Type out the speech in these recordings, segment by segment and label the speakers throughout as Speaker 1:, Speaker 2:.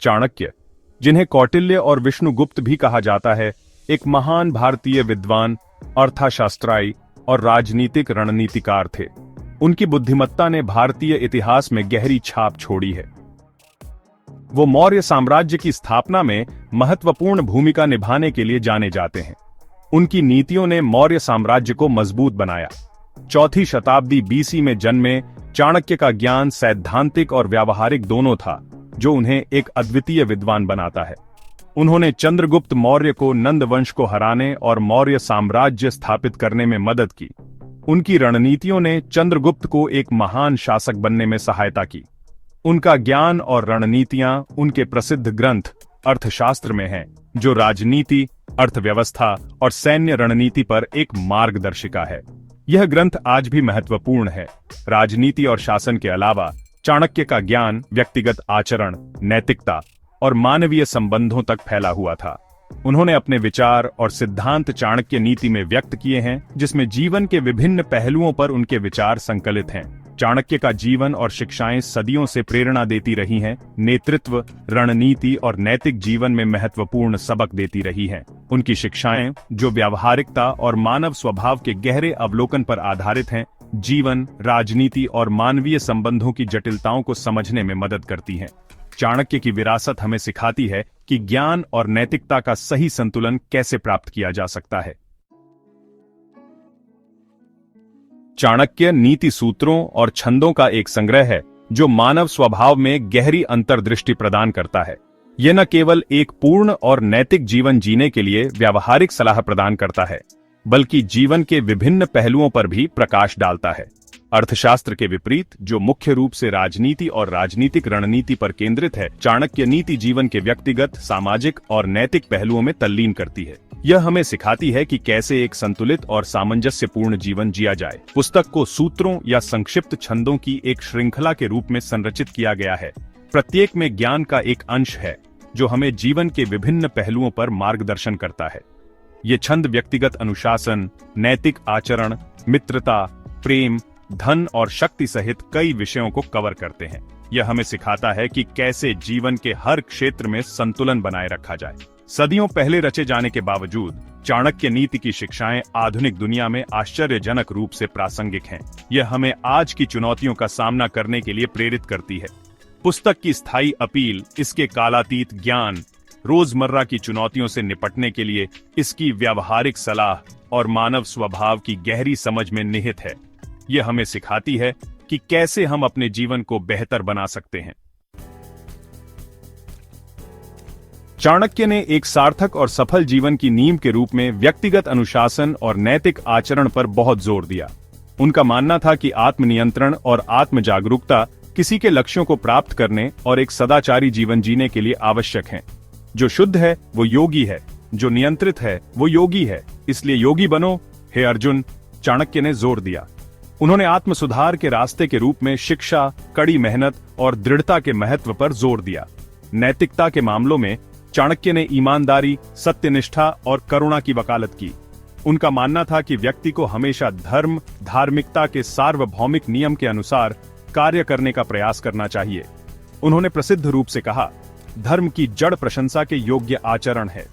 Speaker 1: चाणक्य, जिन्हें कौटिल्य और विष्णुगुप्त भी कहा जाता है, एक महान भारतीय विद्वान, अर्थशास्त्री और राजनीतिक रणनीतिकार थे। उनकी बुद्धिमत्ता ने भारतीय इतिहास में गहरी छाप छोड़ी है। वो मौर्य साम्राज्य की स्थापना में महत्वपूर्ण भूमिका निभाने के लिए जाने जाते हैं। उनकी नीतियों ने मौर्य साम्राज्य को मजबूत बनाया। चौथी शताब्दी बीसी में जन्मे चाणक्य का ज्ञान सैद्धांतिक और व्यावहारिक दोनों था, जो उन्हें एक अद्वितीय विद्वान बनाता है। उन्होंने चंद्रगुप्त मौर्य को नंद वंश को हराने और मौर्य साम्राज्य स्थापित करने में मदद की। उनकी रणनीतियों ने चंद्रगुप्त को एक महान शासक बनने में सहायता की। उनका ज्ञान और रणनीतियां उनके प्रसिद्ध ग्रंथ अर्थशास्त्र में हैं, जो राजनीति, अर्थव्यवस्था और सैन्य रणनीति पर एक मार्गदर्शिका है। यह ग्रंथ आज भी महत्वपूर्ण है। राजनीति और शासन के अलावा चाणक्य का ज्ञान व्यक्तिगत आचरण, नैतिकता और मानवीय संबंधों तक फैला हुआ था। उन्होंने अपने विचार और सिद्धांत चाणक्य नीति में व्यक्त किए हैं, जिसमें जीवन के विभिन्न पहलुओं पर उनके विचार संकलित हैं। चाणक्य का जीवन और शिक्षाएं सदियों से प्रेरणा देती रही हैं, नेतृत्व, रणनीति और नैतिक जीवन में महत्वपूर्ण सबक देती रही हैं। उनकी शिक्षाएं, जो व्यावहारिकता और मानव स्वभाव के गहरे अवलोकन पर आधारित हैं, जीवन, राजनीति और मानवीय संबंधों की जटिलताओं को समझने में मदद करती हैं। चाणक्य की विरासत हमें सिखाती है कि ज्ञान और नैतिकता का सही संतुलन कैसे प्राप्त किया जा सकता है। चाणक्य नीति सूत्रों और छंदों का एक संग्रह है, जो मानव स्वभाव में गहरी अंतर्दृष्टि प्रदान करता है। यह न केवल एक पूर्ण और नैतिक जीवन जीने के लिए व्यावहारिक सलाह प्रदान करता है, बल्कि जीवन के विभिन्न पहलुओं पर भी प्रकाश डालता है। अर्थशास्त्र के विपरीत, जो मुख्य रूप से राजनीति और राजनीतिक रणनीति पर केंद्रित है, चाणक्य नीति जीवन के व्यक्तिगत, सामाजिक और नैतिक पहलुओं में तल्लीन करती है। यह हमें सिखाती है कि कैसे एक संतुलित और सामंजस्यपूर्ण जीवन जिया जाए। पुस्तक को सूत्रों या संक्षिप्त छंदों की एक श्रृंखला के रूप में संरचित किया गया है। प्रत्येक में ज्ञान का एक अंश है, जो हमें जीवन के विभिन्न पहलुओं पर मार्गदर्शन करता है। ये छंद व्यक्तिगत अनुशासन, नैतिक आचरण, मित्रता, प्रेम, धन और शक्ति सहित कई विषयों को कवर करते हैं। यह हमें सिखाता है कि कैसे जीवन के हर क्षेत्र में संतुलन बनाए रखा जाए। सदियों पहले रचे जाने के बावजूद चाणक्य नीति की शिक्षाएं आधुनिक दुनिया में आश्चर्यजनक रूप से प्रासंगिक हैं। यह हमें आज की चुनौतियों का सामना करने के लिए प्रेरित करती है। पुस्तक की स्थायी अपील इसके कालातीत ज्ञान, रोजमर्रा की चुनौतियों से निपटने के लिए इसकी व्यावहारिक सलाह और मानव स्वभाव की गहरी समझ में निहित है। यह हमें सिखाती है कि कैसे हम अपने जीवन को बेहतर बना सकते हैं। चाणक्य ने एक सार्थक और सफल जीवन की नींव के रूप में व्यक्तिगत अनुशासन और नैतिक आचरण पर बहुत जोर दिया। उनका मानना था कि आत्मनियंत्रण और आत्म जागरूकता किसी के लक्ष्यों को प्राप्त करने और एक सदाचारी जीवन जीने के लिए आवश्यक हैं। जो शुद्ध है वो योगी है, जो नियंत्रित है वो योगी है, इसलिए योगी बनो हे अर्जुन, चाणक्य ने जोर दिया। उन्होंने आत्म सुधार के रास्ते के रूप में शिक्षा, कड़ी मेहनत और दृढ़ता के महत्व पर जोर दिया। नैतिकता के मामलों में चाणक्य ने ईमानदारी, सत्यनिष्ठा और करुणा की वकालत की। उनका मानना था कि व्यक्ति को हमेशा धर्म, धार्मिकता के सार्वभौमिक नियम के अनुसार कार्य करने का प्रयास करना चाहिए। उन्होंने प्रसिद्ध रूप से कहा, धर्म की जड़ प्रशंसा के योग्य आचरण है।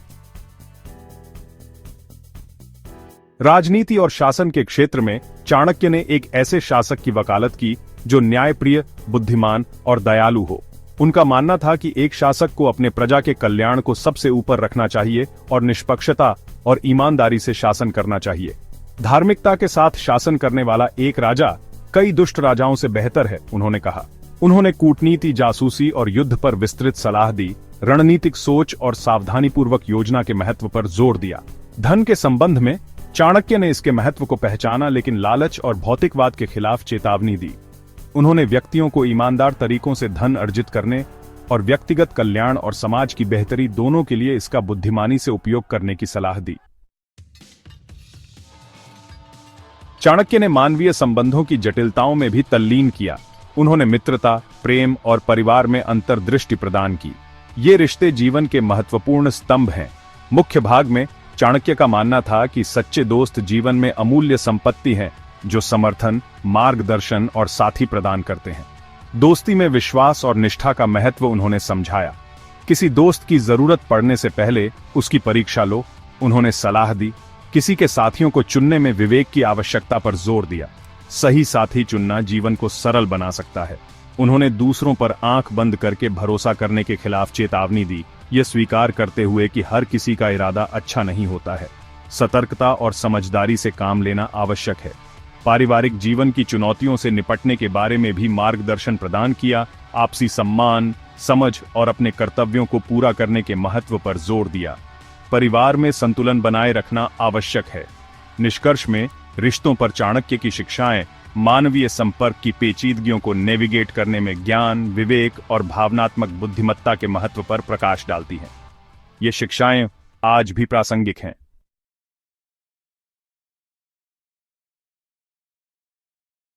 Speaker 1: राजनीति और शासन के क्षेत्र में चाणक्य ने एक ऐसे शासक की वकालत की जो न्यायप्रिय, बुद्धिमान और दयालु हो। उनका मानना था कि एक शासक को अपने प्रजा के कल्याण को सबसे ऊपर रखना चाहिए और निष्पक्षता और ईमानदारी से शासन करना चाहिए। धार्मिकता के साथ शासन करने वाला एक राजा कई दुष्ट राजाओं से बेहतर है, उन्होंने कहा। उन्होंने कूटनीति, जासूसी और युद्ध पर विस्तृत सलाह दी, रणनीतिक सोच और सावधानीपूर्वक योजना के महत्व पर जोर दिया। धन के संबंध में चाणक्य ने इसके महत्व को पहचाना, लेकिन लालच और भौतिकवाद के खिलाफ चेतावनी दी। उन्होंने व्यक्तियों को ईमानदार तरीकों से धन अर्जित करने और व्यक्तिगत कल्याण और समाज की बेहतरी दोनों के लिए इसका बुद्धिमानी से उपयोग करने की सलाह दी। चाणक्य ने मानवीय संबंधों की जटिलताओं में भी तल्लीन किया। उन्होंने मित्रता, प्रेम और परिवार में अंतर्दृष्टि प्रदान की। ये रिश्ते जीवन के महत्वपूर्ण स्तंभ हैं। मुख्य भाग में चाणक्य का मानना था कि सच्चे दोस्त जीवन में अमूल्य संपत्ति हैं, जो समर्थन, मार्गदर्शन और साथी प्रदान करते हैं। दोस्ती में विश्वास और निष्ठा का महत्व उन्होंने समझाया। किसी दोस्त की जरूरत पड़ने से पहले उसकी परीक्षा लो। उन्होंने सलाह दी, किसी के साथियों को चुनने में विवेक की आवश्यकता पर जोर दिया। सही साथी चुनना जीवन को सरल बना सकता है। उन्होंने दूसरों पर आंख बंद करके भरोसा करने के खिलाफ चेतावनी दी, यह स्वीकार करते हुए कि हर किसी का इरादा अच्छा नहीं होता है। सतर्कता और समझदारी से काम लेना आवश्यक है। पारिवारिक जीवन की चुनौतियों से निपटने के बारे में भी मार्गदर्शन प्रदान किया। आपसी सम्मान, समझ और अपने कर्तव्यों को पूरा करने के महत्व पर जोर दिया। परिवार में संतुलन बनाए रखना आवश्यक है। निष्कर्ष में रिश्तों पर चाणक्य की शिक्षाएं मानवीय संपर्क की पेचीदगियों को नेविगेट करने में ज्ञान, विवेक और भावनात्मक बुद्धिमत्ता के महत्व पर प्रकाश डालती हैं। ये शिक्षाएं आज भी प्रासंगिक हैं।